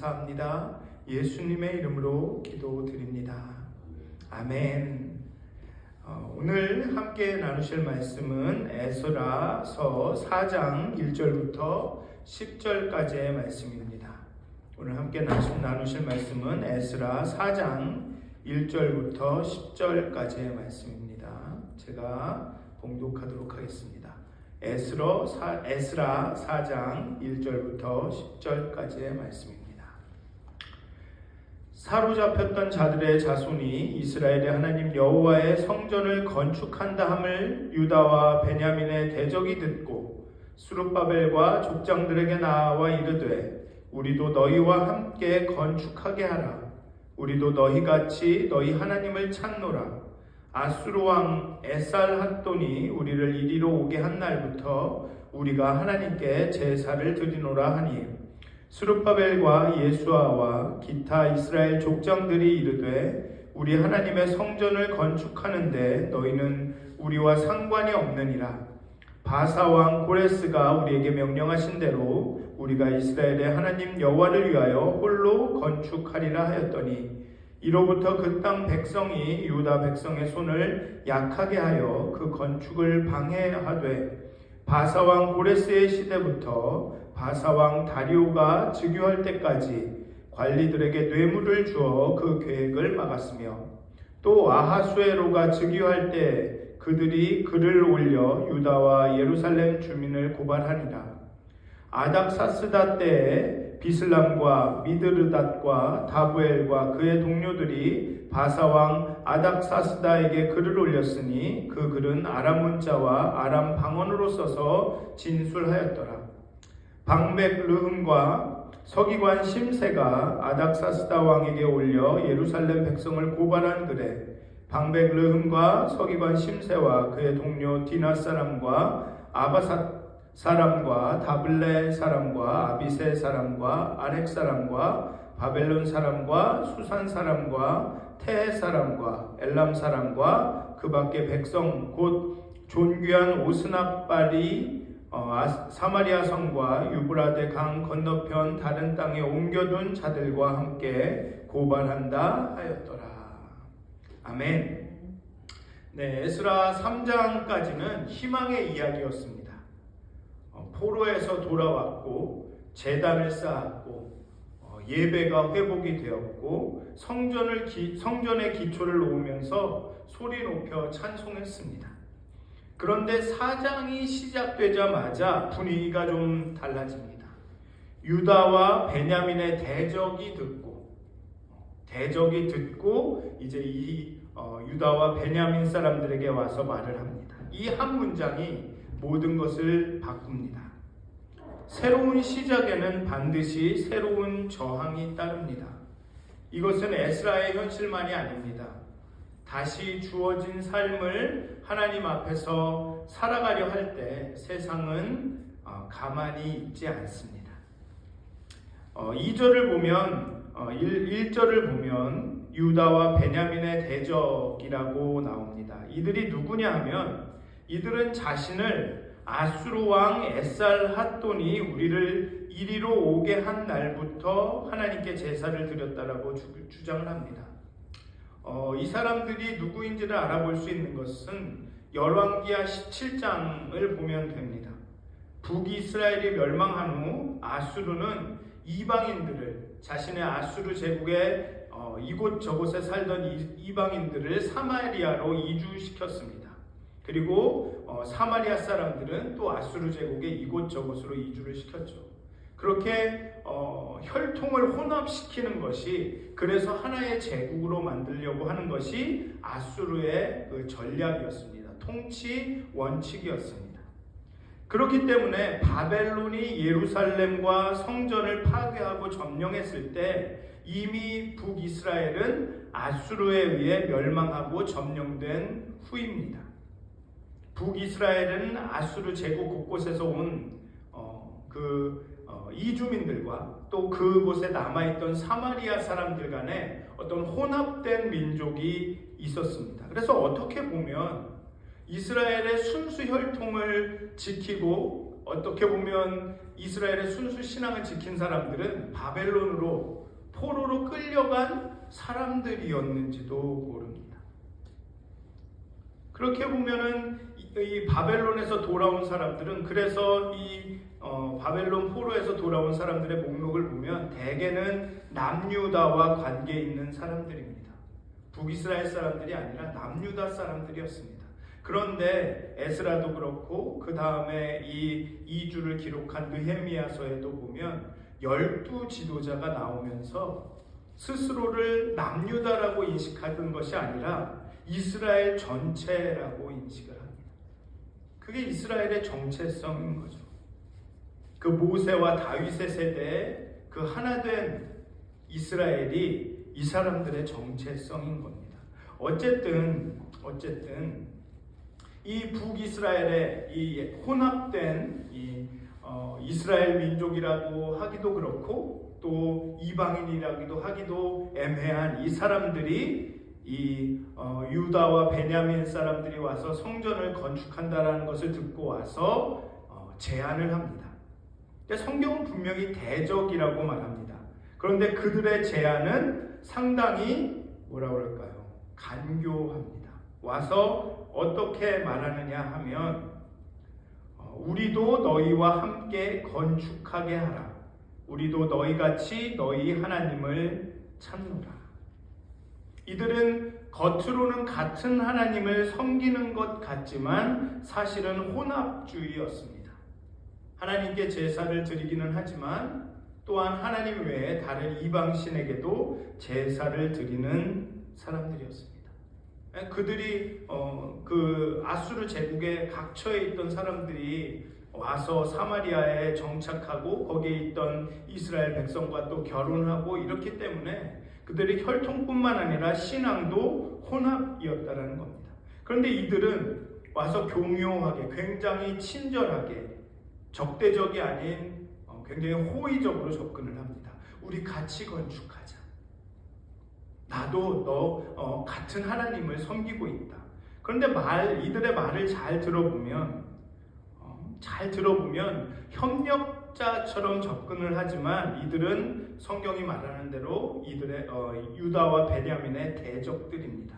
감사합니다. 예수님의 이름으로 기도드립니다. 아멘. 오늘 함께 나누실 말씀은 에스라서 4장 1절부터 10절까지의 말씀입니다. 오늘 함께 나누실 말씀은 에스라 4장 1절부터 10절까지의 말씀입니다. 제가 봉독하도록 하겠습니다. 에스라 4장 1절부터 10절까지의 말씀입니다. 사로잡혔던 자들의 자손이 이스라엘의 하나님 여호와의 성전을 건축한다 함을 유다와 베냐민의 대적이 듣고 스룹바벨과 족장들에게 나와 이르되 우리도 너희와 함께 건축하게 하라. 우리도 너희같이 너희 하나님을 찾노라. 아수르 왕 에살핫돈이 우리를 이리로 오게 한 날부터 우리가 하나님께 제사를 드리노라 하니 스룹바벨과 예수아와 기타 이스라엘 족장들이 이르되 우리 하나님의 성전을 건축하는데 너희는 우리와 상관이 없느니라. 바사 왕 고레스가 우리에게 명령하신 대로 우리가 이스라엘의 하나님 여호와를 위하여 홀로 건축하리라 하였더니 이로부터 그 땅 백성이 유다 백성의 손을 약하게 하여 그 건축을 방해하되 바사왕 고레스의 시대부터 바사왕 다리오가 즉위할 때까지 관리들에게 뇌물을 주어 그 계획을 막았으며 또 아하수에로가 즉위할 때 그들이 글을 올려 유다와 예루살렘 주민을 고발하니라. 아닥사스다 때에 비슬람과 미드르닷과 다부엘과 그의 동료들이 바사왕 아닥사스다에게 글을 올렸으니 그 글은 아람 문자와 아람 방언으로 써서 진술하였더라. 방백 르흠과 서기관 심세가 아닥사스다 왕에게 올려 예루살렘 백성을 고발한 글에 방백 르흠과 서기관 심세와 그의 동료 디나 사람과 아바삿 사람과 다블레 사람과 아비세 사람과 아렉 사람과 바벨론 사람과 수산 사람과 테헤 사람과 엘람 사람과 그 밖의 백성 곧 존귀한 오스나빨이 사마리아 성과 유브라데 강 건너편 다른 땅에 옮겨둔 자들과 함께 고발한다 하였더라. 아멘. 네, 에스라 3장까지는 희망의 이야기였습니다. 포로에서 돌아왔고 제단을 쌓았고 예배가 회복이 되었고 성전의 기초를 놓으면서 소리 높여 찬송했습니다. 그런데 4장이 시작되자마자 분위기가 좀 달라집니다. 유다와 베냐민의 대적이 듣고 이제 이 유다와 베냐민 사람들에게 와서 말을 합니다. 이 한 문장이 모든 것을 바꿉니다. 새로운 시작에는 반드시 새로운 저항이 따릅니다. 이것은 에스라의 현실만이 아닙니다. 다시 주어진 삶을 하나님 앞에서 살아가려 할 때 세상은 가만히 있지 않습니다. 2절을 보면 1절을 보면 유다와 베냐민의 대적이라고 나옵니다. 이들이 누구냐 하면 이들은 자신을 아수르 왕 에살핫돈이 우리를 이리로 오게 한 날부터 하나님께 제사를 드렸다라고 주장을 합니다. 이 사람들이 누구인지를 알아볼 수 있는 것은 열왕기하 17장을 보면 됩니다. 북이스라엘이 멸망한 후 아수르는 이방인들을 자신의 아수르 제국의 이곳저곳에 살던 이방인들을 사마리아로 이주시켰습니다. 그리고 사마리아 사람들은 또 아수르 제국의 이곳저곳으로 이주를 시켰죠. 그렇게 혈통을 혼합시키는 것이 그래서 하나의 제국으로 만들려고 하는 것이 아수르의 그 전략이었습니다. 통치 원칙이었습니다. 그렇기 때문에 바벨론이 예루살렘과 성전을 파괴하고 점령했을 때 이미 북이스라엘은 아수르에 의해 멸망하고 점령된 후입니다. 북이스라엘은 아수르 제국 곳곳에서 온 이주민들과 또 그곳에 남아있던 사마리아 사람들 간에 어떤 혼합된 민족이 있었습니다. 그래서 어떻게 보면 이스라엘의 순수 혈통을 지키고 어떻게 보면 이스라엘의 순수 신앙을 지킨 사람들은 바벨론으로 포로로 끌려간 사람들이었는지도 모릅니다. 그렇게 보면은 이 바벨론에서 돌아온 사람들은, 그래서 이 바벨론 포로에서 돌아온 사람들의 목록을 보면 대개는 남유다와 관계 있는 사람들입니다. 북이스라엘 사람들이 아니라 남유다 사람들이었습니다. 그런데 에스라도 그렇고 그 다음에 이 2주를 기록한 느헤미야서에도 보면 12 지도자가 나오면서 스스로를 남유다라고 인식하던 것이 아니라 이스라엘 전체라고 인식을 합니다. 그게 이스라엘의 정체성인 거죠. 그 모세와 다윗의 세대에 그 하나된 이스라엘이 이 사람들의 정체성인 겁니다. 어쨌든 이 북이스라엘의 이 혼합된 이스라엘 민족이라고 하기도 그렇고 또 이방인이라기도 하기도 애매한 이 사람들이 유다와 베냐민 사람들이 와서 성전을 건축한다라는 것을 듣고 와서 제안을 합니다. 성경은 분명히 대적이라고 말합니다. 그런데 그들의 제안은 상당히 뭐라고 할까요? 간교합니다. 와서 어떻게 말하느냐 하면 우리도 너희와 함께 건축하게 하라. 우리도 너희같이 너희 하나님을 찾노라. 이들은 겉으로는 같은 하나님을 섬기는 것 같지만 사실은 혼합주의였습니다. 하나님께 제사를 드리기는 하지만 또한 하나님 외에 다른 이방신에게도 제사를 드리는 사람들이었습니다. 그들이 그 아수르 제국에 각처에 있던 사람들이 와서 사마리아에 정착하고 거기에 있던 이스라엘 백성과 또 결혼하고 이렇기 때문에 그들의 혈통뿐만 아니라 신앙도 혼합이었다라는 겁니다. 그런데 이들은 와서 교묘하게, 굉장히 친절하게, 적대적이 아닌 굉장히 호의적으로 접근을 합니다. 우리 같이 건축하자. 나도 너 같은 하나님을 섬기고 있다. 그런데 이들의 말을 잘 들어보면 협력자처럼 접근을 하지만 이들은 성경이 말하는 대로 이들의 유다와 베냐민의 대적들입니다.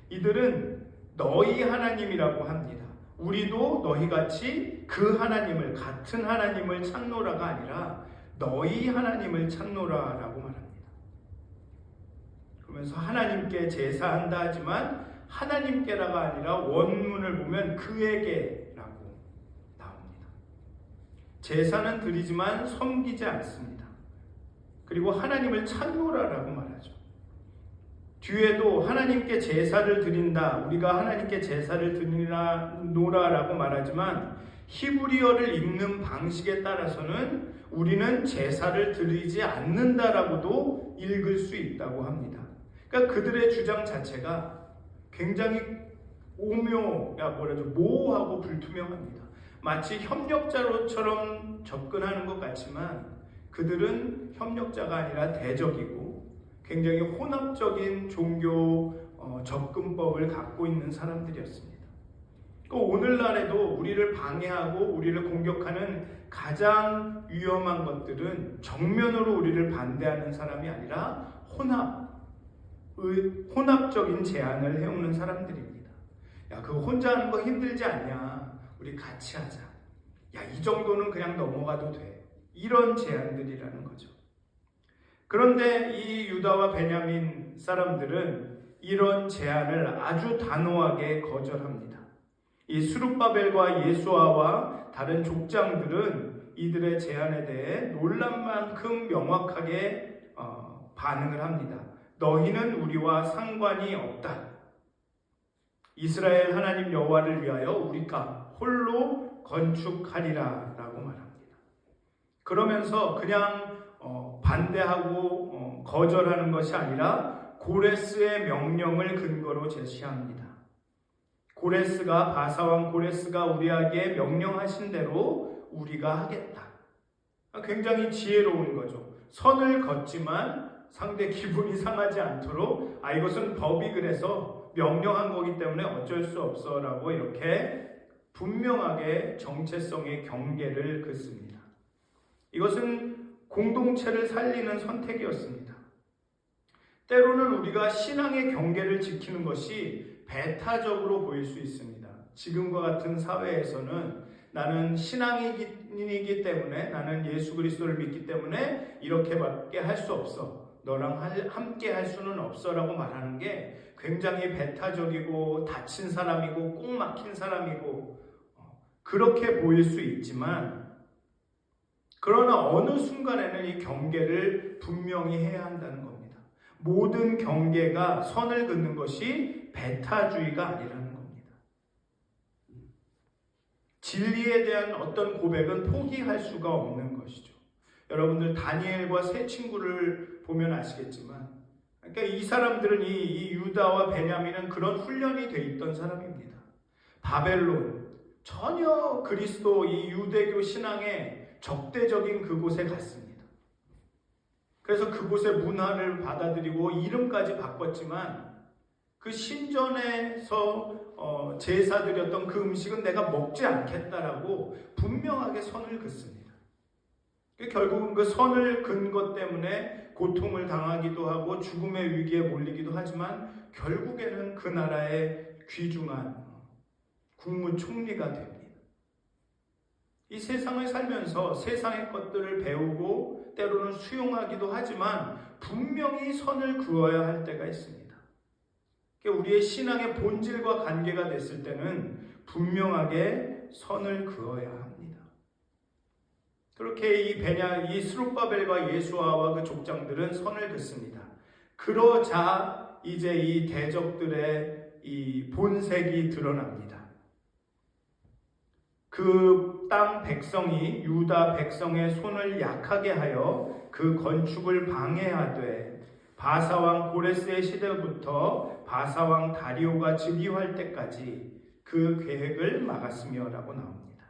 이들은 너희 하나님이라고 합니다. 우리도 너희같이 그 하나님을, 같은 하나님을 찾노라가 아니라 너희 하나님을 찾노라라고 말합니다. 그러면서 하나님께 제사한다 하지만 하나님께라가 아니라 원문을 보면 그에게라고 나옵니다. 제사는 드리지만 섬기지 않습니다. 그리고 하나님을 찾노라라고 말하죠. 뒤에도 하나님께 제사를 드린다, 우리가 하나님께 제사를 드리노라라고 말하지만 히브리어를 읽는 방식에 따라서는 우리는 제사를 드리지 않는다라고도 읽을 수 있다고 합니다. 그러니까 그들의 주장 자체가 굉장히 모호하고 불투명합니다. 마치 협력자로처럼 접근하는 것 같지만 그들은 협력자가 아니라 대적이고 굉장히 혼합적인 종교 접근법을 갖고 있는 사람들이었습니다. 오늘날에도 우리를 방해하고 우리를 공격하는 가장 위험한 것들은 정면으로 우리를 반대하는 사람이 아니라 혼합적인 제안을 해오는 사람들입니다. 야, 그거 혼자 하는 거 힘들지 않냐? 우리 같이 하자. 야, 이 정도는 그냥 넘어가도 돼. 이런 제안들이라는 거죠. 그런데 이 유다와 베냐민 사람들은 이런 제안을 아주 단호하게 거절합니다. 이 스룹바벨과 예수아와 다른 족장들은 이들의 제안에 대해 놀랄만큼 명확하게 반응을 합니다. 너희는 우리와 상관이 없다. 이스라엘 하나님 여호와를 위하여 우리가 홀로 건축하리라 라고 말합니다. 그러면서 그냥 반대하고 거절하는 것이 아니라 고레스의 명령을 근거로 제시합니다. 바사왕 고레스가 우리에게 명령하신 대로 우리가 하겠다. 굉장히 지혜로운 거죠. 선을 걷지만 상대 기분이 상하지 않도록 이것은 법이 그래서 명령한 거기 때문에 어쩔 수 없어 라고 이렇게 분명하게 정체성의 경계를 긋습니다. 이것은 공동체를 살리는 선택이었습니다. 때로는 우리가 신앙의 경계를 지키는 것이 배타적으로 보일 수 있습니다. 지금과 같은 사회에서는 나는 신앙인이기 때문에, 나는 예수 그리스도를 믿기 때문에 이렇게밖에 할 수 없어, 너랑 함께 할 수는 없어 라고 말하는 게 굉장히 배타적이고 다친 사람이고 꼭 막힌 사람이고 그렇게 보일 수 있지만, 그러나 어느 순간에는 이 경계를 분명히 해야 한다는 겁니다. 모든 경계가 선을 긋는 것이 배타주의가 아니라는 겁니다. 진리에 대한 어떤 고백은 포기할 수가 없는 것이죠. 여러분들 다니엘과 세 친구를 보면 아시겠지만, 그러니까 이 사람들은 이 유다와 베냐민은 그런 훈련이 돼 있던 사람입니다. 바벨론, 전혀 그리스도 이 유대교 신앙의 적대적인 그곳에 갔습니다. 그래서 그곳의 문화를 받아들이고 이름까지 바꿨지만 그 신전에서 제사드렸던 그 음식은 내가 먹지 않겠다라고 분명하게 선을 긋습니다. 결국은 그 선을 긋은 것 때문에 고통을 당하기도 하고 죽음의 위기에 몰리기도 하지만 결국에는 그 나라의 귀중한 국무총리가 됩니다. 이 세상을 살면서 세상의 것들을 배우고 때로는 수용하기도 하지만 분명히 선을 그어야 할 때가 있습니다. 우리의 신앙의 본질과 관계가 됐을 때는 분명하게 선을 그어야 합니다. 그렇게 이 스룹바벨과 예수아와 그 족장들은 선을 긋습니다. 그러자 이제 이 대적들의 이 본색이 드러납니다. 그 땅 백성이 유다 백성의 손을 약하게 하여 그 건축을 방해하되 바사왕 고레스의 시대부터 바사왕 다리오가 즉위할 때까지 그 계획을 막았으며 라고 나옵니다.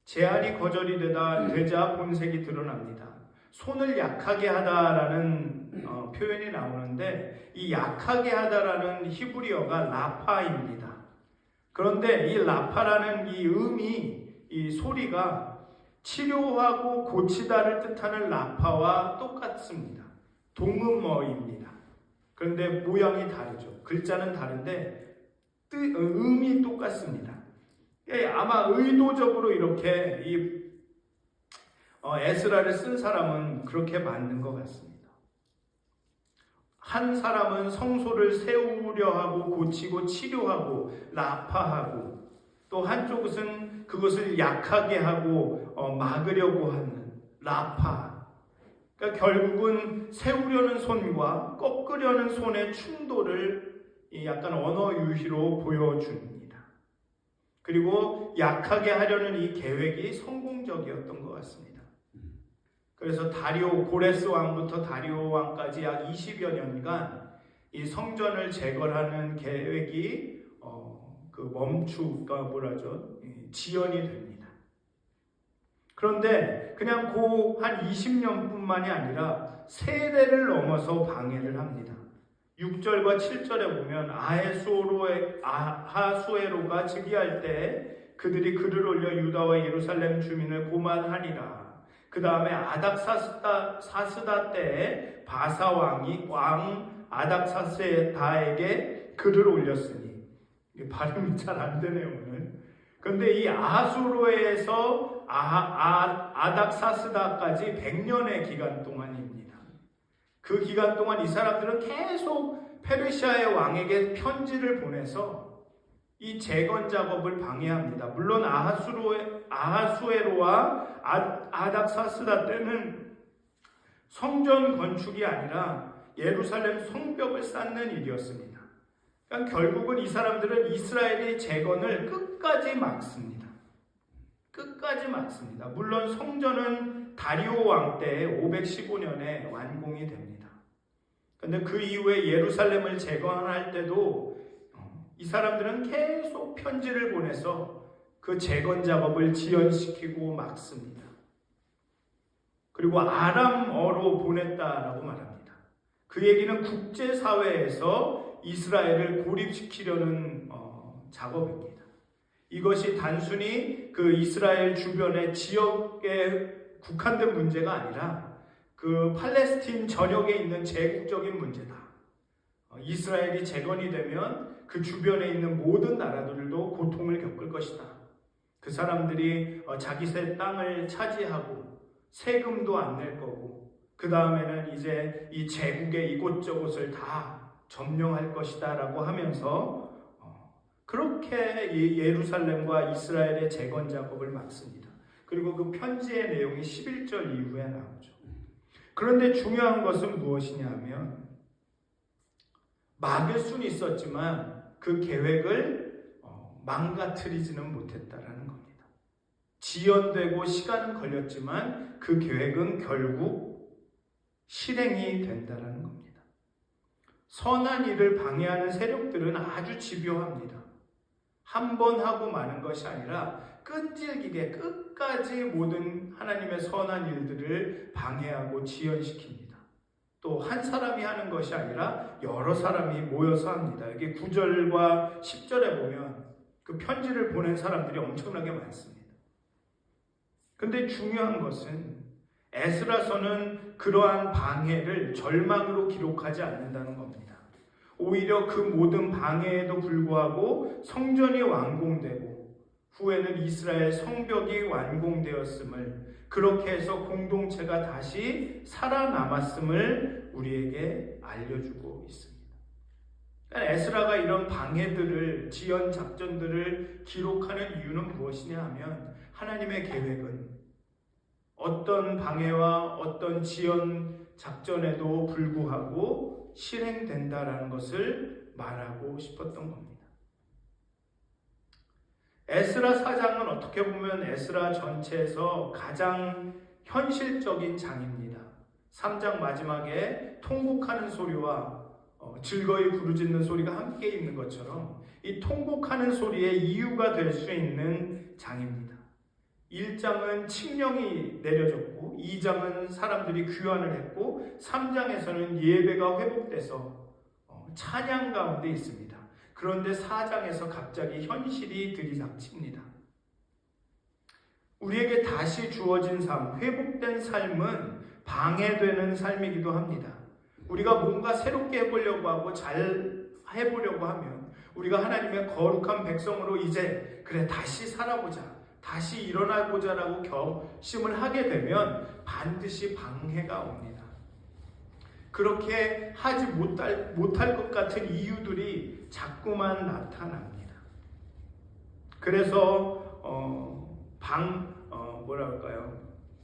제한이 거절이 되자 본색이 드러납니다. 손을 약하게 하다라는 표현이 나오는데 이 약하게 하다라는 히브리어가 라파입니다. 그런데 이 라파라는 이 음이, 이 소리가 치료하고 고치다를 뜻하는 라파와 똑같습니다. 동음어입니다. 그런데 모양이 다르죠. 글자는 다른데 음이 똑같습니다. 아마 의도적으로 이렇게 에스라를 쓴 사람은 그렇게 만든 것 같습니다. 한 사람은 성소를 세우려 하고 고치고 치료하고 라파하고, 또 한쪽은 그것을 약하게 하고 막으려고 하는 라파. 그러니까 결국은 세우려는 손과 꺾으려는 손의 충돌을 약간 언어 유희로 보여줍니다. 그리고 약하게 하려는 이 계획이 성공적이었던 것 같습니다. 그래서 고레스 왕부터 다리오 왕까지 약 20여 년간 이 성전을 재건하는 계획이 지연이 됩니다. 그런데 그냥 한 20년뿐만이 아니라 세대를 넘어서 방해를 합니다. 6절과 7절에 보면 아하수에로가 즉위할 때 그들이 글을 올려 유다와 예루살렘 주민을 고만하니라. 그 다음에 아닥사스다 때에 바사왕이 왕 아닥사스다에게 글을 올렸으니, 발음이 잘 안 되네요 오늘. 그런데 이 아하수로에서 아닥사스다까지 100년의 기간 동안입니다. 그 기간 동안 이 사람들은 계속 페르시아의 왕에게 편지를 보내서 이 재건 작업을 방해합니다. 물론 아하수에로와 아닥사스다 때는 성전 건축이 아니라 예루살렘 성벽을 쌓는 일이었습니다. 그러니까 결국은 이 사람들은 이스라엘의 재건을 끝까지 막습니다. 끝까지 막습니다. 물론 성전은 다리오 왕 때 515년에 완공이 됩니다. 그런데 그 이후에 예루살렘을 재건할 때도 이 사람들은 계속 편지를 보내서 그 재건 작업을 지연시키고 막습니다. 그리고 아람어로 보냈다라고 말합니다. 그 얘기는 국제사회에서 이스라엘을 고립시키려는 작업입니다. 이것이 단순히 그 이스라엘 주변의 지역에 국한된 문제가 아니라 그 팔레스틴 전역에 있는 제국적인 문제다. 이스라엘이 재건이 되면 그 주변에 있는 모든 나라들도 고통을 겪을 것이다. 그 사람들이 자기 땅을 차지하고 세금도 안 낼 거고, 그 다음에는 이제 이 제국의 이곳저곳을 다 점령할 것이다 라고 하면서 그렇게 예루살렘과 이스라엘의 재건 작업을 막습니다. 그리고 그 편지의 내용이 11절 이후에 나오죠. 그런데 중요한 것은 무엇이냐 하면, 막을 수는 있었지만 그 계획을 망가뜨리지는 못했다라는 겁니다. 지연되고 시간은 걸렸지만 그 계획은 결국 실행이 된다라는 겁니다. 선한 일을 방해하는 세력들은 아주 집요합니다. 한 번 하고 마는 것이 아니라 끈질기게 끝까지 모든 하나님의 선한 일들을 방해하고 지연시킵니다. 또 한 사람이 하는 것이 아니라 여러 사람이 모여서 합니다. 여기 9절과 10절에 보면 그 편지를 보낸 사람들이 엄청나게 많습니다. 근데 중요한 것은 에스라서는 그러한 방해를 절망으로 기록하지 않는다는 겁니다. 오히려 그 모든 방해에도 불구하고 성전이 완공되고 후에는 이스라엘 성벽이 완공되었음을, 그렇게 해서 공동체가 다시 살아남았음을 우리에게 알려주고 있습니다. 그러니까 에스라가 이런 방해들을, 지연 작전들을 기록하는 이유는 무엇이냐 하면, 하나님의 계획은 어떤 방해와 어떤 지연 작전에도 불구하고 실행된다라는 것을 말하고 싶었던 겁니다. 에스라 4장은 어떻게 보면 에스라 전체에서 가장 현실적인 장입니다. 3장 마지막에 통곡하는 소리와 즐거이 부르짖는 소리가 함께 있는 것처럼 이 통곡하는 소리의 이유가 될 수 있는 장입니다. 1장은 칙령이 내려졌고 2장은 사람들이 귀환을 했고 3장에서는 예배가 회복돼서 찬양 가운데 있습니다. 그런데 4장에서 갑자기 현실이 들이닥칩니다. 우리에게 다시 주어진 삶, 회복된 삶은 방해되는 삶이기도 합니다. 우리가 뭔가 새롭게 해보려고 하고 잘 해보려고 하면 우리가 하나님의 거룩한 백성으로 이제 그래 다시 살아보자, 다시 일어나보자라고 결심을 하게 되면 반드시 방해가 옵니다. 그렇게 하지 못할 것 같은 이유들이 자꾸만 나타납니다. 그래서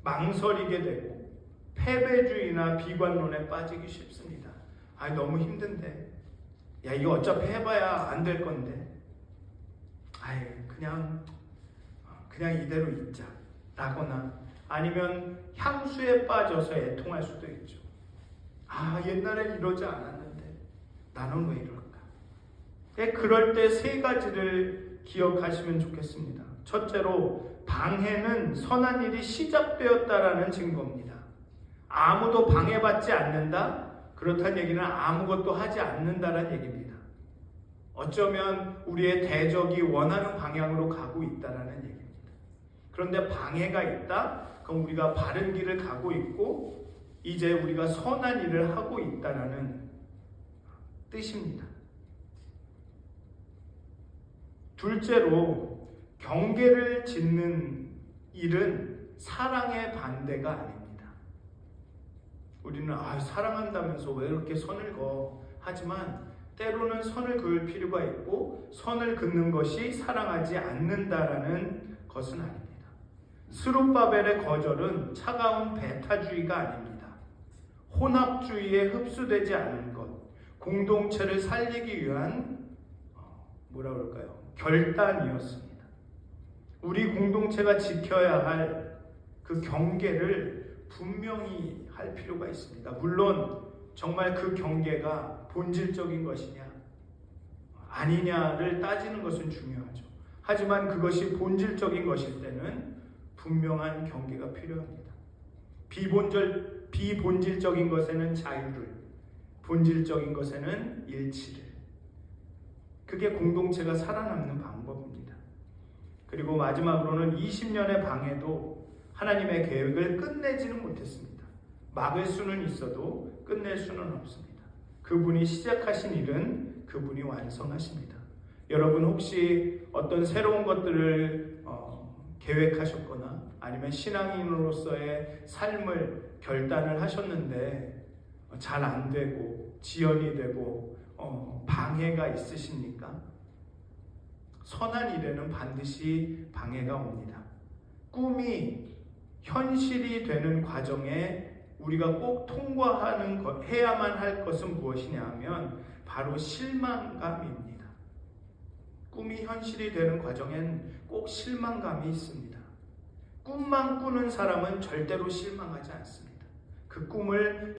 망설이게 되고 패배주의나 비관론에 빠지기 쉽습니다. 너무 힘든데, 야 이거 어차피 해봐야 안 될 건데, 그냥 이대로 있자 라거나, 아니면 향수에 빠져서 애통할 수도 있죠. 옛날엔 이러지 않았는데 나는 왜 이럴까? 그럴 때 세 가지를 기억하시면 좋겠습니다. 첫째로, 방해는 선한 일이 시작되었다라는 증거입니다. 아무도 방해받지 않는다? 그렇다는 얘기는 아무것도 하지 않는다라는 얘기입니다. 어쩌면 우리의 대적이 원하는 방향으로 가고 있다라는 얘기입니다. 그런데 방해가 있다? 그럼 우리가 바른 길을 가고 있고 이제 우리가 선한 일을 하고 있다라는 뜻입니다. 둘째로, 경계를 짓는 일은 사랑의 반대가 아닙니다. 우리는 사랑한다면서 왜 이렇게 선을 그어? 하지만 때로는 선을 그을 필요가 있고 선을 긋는 것이 사랑하지 않는다라는 것은 아닙니다. 스룹바벨의 거절은 차가운 배타주의가 아닙니다. 혼합주의에 흡수되지 않은 것, 공동체를 살리기 위한 결단이었습니다. 우리 공동체가 지켜야 할 그 경계를 분명히 할 필요가 있습니다. 물론 정말 그 경계가 본질적인 것이냐 아니냐를 따지는 것은 중요하죠. 하지만 그것이 본질적인 것일 때는 분명한 경계가 필요합니다. 비본질적인 것에는 자유를, 본질적인 것에는 일치를. 그게 공동체가 살아남는 방법입니다. 그리고 마지막으로는 20년의 방해도 하나님의 계획을 끝내지는 못했습니다. 막을 수는 있어도 끝낼 수는 없습니다. 그분이 시작하신 일은 그분이 완성하십니다. 여러분 혹시 어떤 새로운 것들을 계획하셨거나 아니면 신앙인으로서의 삶을 결단을 하셨는데 잘 안 되고 지연이 되고 방해가 있으십니까? 선한 일에는 반드시 방해가 옵니다. 꿈이 현실이 되는 과정에 우리가 꼭 해야만 할 것은 무엇이냐 하면 바로 실망감입니다. 꿈이 현실이 되는 과정엔 꼭 실망감이 있습니다. 꿈만 꾸는 사람은 절대로 실망하지 않습니다. 그 꿈을